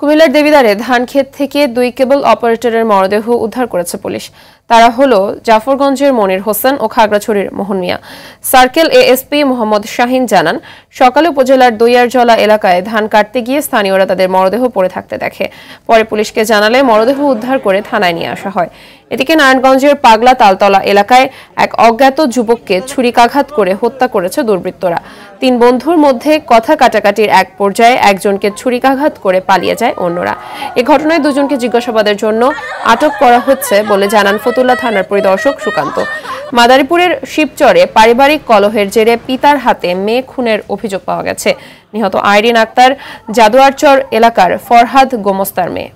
কুমিল্লার দেবিদ্বারে ধানক্ষেত থেকে 2 কেবল অপারেটরের মরদেহ উদ্ধার করেছে পুলিশ। তারা হলো জাফরগঞ্জের মনির হোসেন ও খাগড়াছড়ির মোহন মিয়া। সার্কেল এএসপি মোহাম্মদ শাহিন জানান, সকালে উপজেলার দইয়ারজলা এলাকায় ধান কাটতে গিয়ে স্থানীয়রা তাদের মরদেহ পড়ে থাকতে দেখে। পরে পুলিশকে জানালে মরদেহ উদ্ধার করে থানায় নিয়ে আসা হয়। এদিকে নারায়ণগঞ্জের পাগলা তালতলা এলাকায় এক অজ্ঞাত যুবককে ছুরিকাঘাত করে হত্যা করেছে দুর্বৃত্তরা। 3 বন্ধুর মধ্যে কথা কাটাকাটির এক পর্যায়ে একজনকে ছুরিকাঘাত করে পালিয়ে যায় অন্যরা। এ ঘটনায় 2 জনকে জিজ্ঞাসাবাদের জন্য আটক করা হচ্ছে বলে জানান ফতুল্লা থানার পরিদর্শক সুকান্ত। মাদারীপুরের শিবচরে পারিবারিক কলহের জেরে পিতার হাতে মেয়ে খুনের অভিযোগ পাওয়া গেছে। নিহত আইরিন আক্তার জাদুয়ারচর এলাকার ফরহাদ গোমস্তার মেয়ে।